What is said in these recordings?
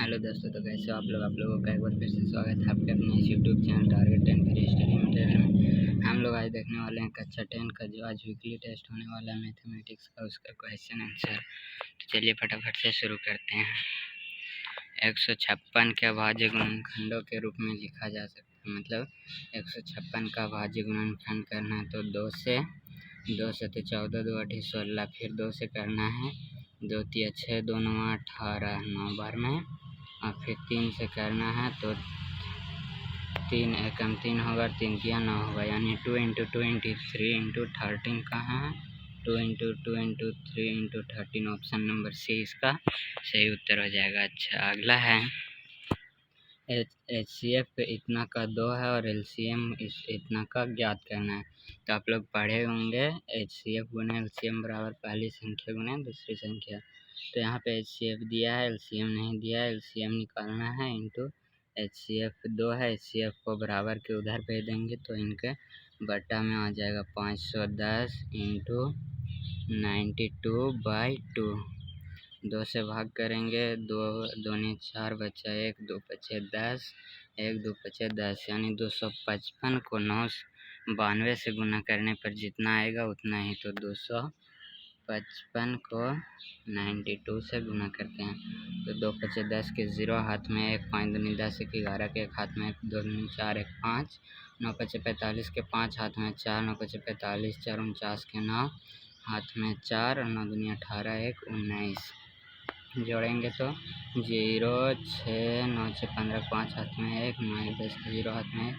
Hello दोस्तों, तो कैसे हो आप लोगों का एक बार फिर से स्वागत है आपके अपने इस यूट्यूब चैनल टारगेट 10 की स्टडी मटेरियल में। हम लोग आज देखने वाले हैं कक्षा 10 का जो आज वीकली टेस्ट होने वाला है मैथमेटिक्स का, उसका क्वेश्चन आंसर। तो चलिए फटाफट से शुरू करते हैं। 156 के अभाज्य गुणनखंडों के रूप में लिखा जा सकता है, मतलब 156 का अभाज्य गुणनखंड करना है तो 2 से 14, 2 8 16, फिर 2 से करना है 2 3 6, 2 9 18, 9 बार में, और फिर 3 से करना है तो 3 एकम 3 होगा, 3 तिया 9 होगा, यानी 2 × 2 × 3 × 13 कहाँ है, 2 × 2 × 3 × 13, ऑप्शन नंबर सी इसका सही उत्तर हो जाएगा। अच्छा, अगला है HCF इतना का 2 है और LCM इतना का ज्ञात करना है। तो आप लोग पढ़े होंगे HCF गुना LCM बराबर पहली संख्या गुना दूसरी संख्या। तो यहाँ पे HCF दिया है, LCM नहीं दिया है। LCM निकालना है इंटू HCF 2 है, HCF को बराबर के उधर भेज देंगे तो इनके बट्टा में आ जाएगा 510 × 92/2। 2 से भाग करेंगे, 2 दूनी 4 बचा 1, 2 पचे 10, 1 2 पचे 10, यानी 255 को 992 से गुना करने पर जितना आएगा उतना ही। तो 255 को 92 से गुना करते हैं तो 2 पचे 10 के 0 हाथ में 1, 5 दूनी 10, 1 11 के 1 हाथ में 1, 2 दूनी 4, 1 5, 9 पचे 45 के 5 हाथ में 4, 9 पचे 45, 4 49 के 9 हाथ में 4, और 9 दूनी 18, 1 19। जोड़ेंगे तो 0 6 9 6 15 5 हाथ में 1, 9 1 10 के 0 हाथ में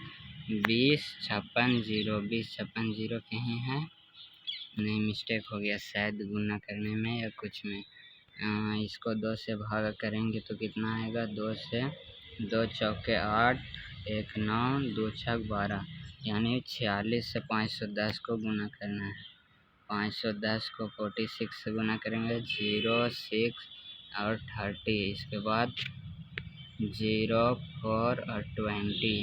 20 56 0, 20 56 0 कहीं है नहीं, मिस्टेक हो गया शायद गुना करने में या कुछ में। इसको 2 से भाग करेंगे तो कितना आएगा, 2 से 2 चौके 8, 1 9, 2 छक 12, यानी 46 से 510 को गुना करना है। 510 को 46 से गुना करेंगे, 0 6 और 30, इसके बाद 0 4 और 20,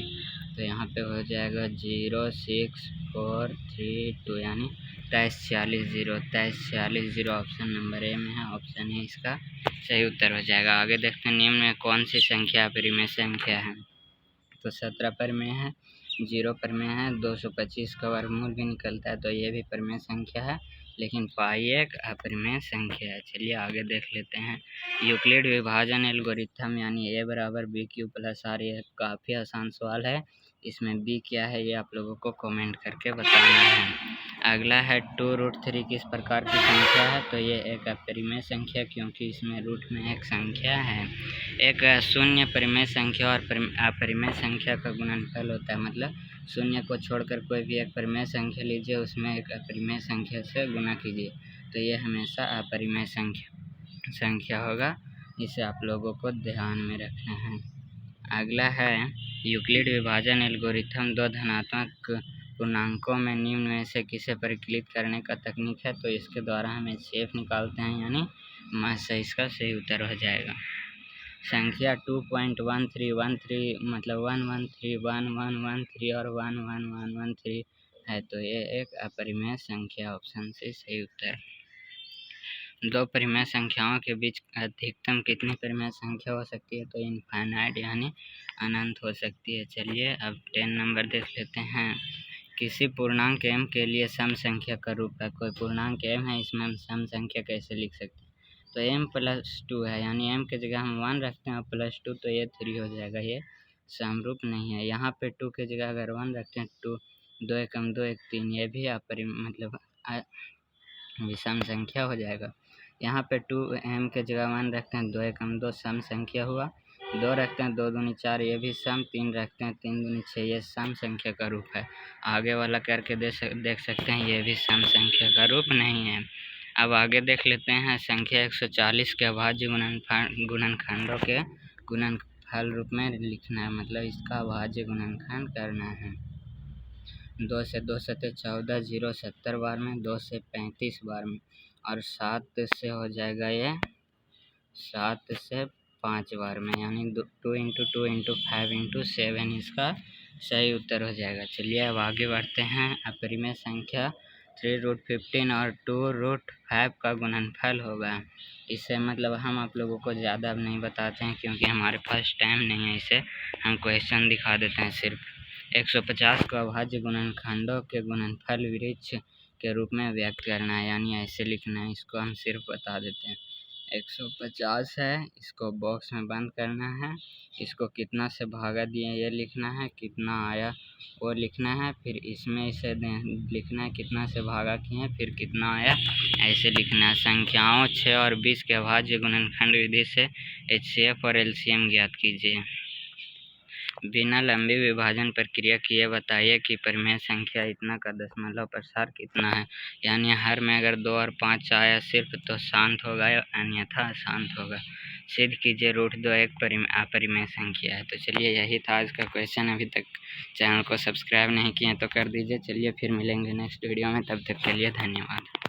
तो यहाँ पे हो जाएगा 0 6 4 3 2, यानी 23 46 0, ऑप्शन नंबर ए में है, ऑप्शन ए इसका सही उत्तर हो जाएगा। आगे देखते हैं निम्न में कौन सी संख्या परिमेय संख्या है। तो 17 परिमेय है, 0 परिमेय है, 225 का वर्गमूल भी निकलता है तो ये भी परिमेय संख्या है, लेकिन पाई एक अपरिमेय संख्या है। चलिए आगे देख लेते हैं। यूक्लिड विभाजन एल्गोरिथम यानी A बराबर BQ + R, ये काफ़ी आसान सवाल है। इसमें B क्या है ये आप लोगों को कमेंट करके बताना है। अगला है 2√3 किस प्रकार की संख्या है। तो ये एक अपरिमेय संख्या, क्योंकि इसमें रूट में एक संख्या है। एक शून्य परिमेय संख्या और अपरिमेय संख्या का गुणनफल होता है, मतलब शून्य को छोड़कर कोई भी एक परिमेय संख्या लीजिए, उसमें एक अपरिमेय संख्या से गुना कीजिए, तो ये हमेशा अपरिमेय संख्या होगा। इसे आप लोगों को ध्यान में रखना है। अगला है यूक्लिड विभाजन एल्गोरिथम 2 धनात्मक पूर्णांकों में निम्न में से किसे परिकलित करने का तकनीक है। तो इसके द्वारा हम HCF निकालते हैं, यानी इसका सही उत्तर हो जाएगा। संख्या 2.1313 मतलब 1131113 और 11113 है, तो ये एक अपरिमेय संख्या, ऑप्शन से सही उत्तर। दो परिमेय संख्याओं के बीच अधिकतम कितनी परिमेय संख्या हो सकती है। तो इनफाइनाइट यानी अनंत हो सकती है। चलिए अब 10 नंबर देख लेते हैं। किसी पूर्णांक m के लिए सम संख्या का रूप है। कोई पूर्णांक m है, इसमें हम सम संख्या कैसे लिख सकते हैं। तो m + 2 है, यानी m की जगह हम 1 रखते हैं और +2 तो ये 3 हो जाएगा, ये समरूप नहीं है। यहाँ पे 2 की जगह अगर 1 रखते हैं, 2 एकम 2 1 3, ये भी मतलब विषम संख्या हो जाएगा। यहाँ पे 2m के जगह 1 रखते हैं, 2 एकम 2 सम संख्या हुआ। 2 रखते हैं, 2 दूनी 4, ये भी सम। 3 रखते हैं, 3 दूनी 6, ये सम संख्या का रूप है। आगे वाला करके देख सकते हैं, ये भी सम संख्या का रूप नहीं है। अब आगे देख लेते हैं। संख्या 140 के अभाज्य गुणनखंडों के गुणनफल रूप में लिखना है, मतलब इसका अभाज्य गुणनखंड करना है। 2 से 2 सते 14, 0 70 बार में, 2 से 35 बार में, और 7 से हो जाएगा ये 7 से 5 बार में, यानी 2 × 2 × 5 × 7 इसका सही उत्तर हो जाएगा। चलिए अब आगे बढ़ते हैं। अपरिमेय संख्या 3√15 और 2√5 का गुणनफल होगा। इससे मतलब हम आप लोगों को ज़्यादा अब नहीं बताते हैं क्योंकि हमारे पास टाइम नहीं है, इसे हम क्वेश्चन दिखा देते हैं। सिर्फ 150 को अभाज्य गुणनखंडों के गुणनफल वृक्ष के रूप में व्यक्त करना है, यानी ऐसे लिखना है। इसको हम सिर्फ बता देते हैं। 150 है, इसको बॉक्स में बंद करना है, इसको कितना से भागा दिए ये लिखना है, कितना आया वो लिखना है, फिर इसमें इसे लिखना है कितना से भागा किए, फिर कितना आया ऐसे लिखना है। संख्याओं 6 और 20 के अभाज्य गुणनखंड विधि से HCF और LCM ज्ञात कीजिए। बिना लंबी विभाजन प्रक्रिया किए बताइए कि परिमेय संख्या इतना का दशमलव प्रसार कितना है। यानी हर में अगर 2 और 5 आया सिर्फ तो शांत होगा, अन्यथा अशांत होगा। सिद्ध कीजिए √2 एक अपरिमेय संख्या है। तो चलिए यही था आज का क्वेश्चन। अभी तक चैनल को सब्सक्राइब नहीं किए तो कर दीजिए। चलिए फिर मिलेंगे नेक्स्ट वीडियो में, तब तक के लिए धन्यवाद।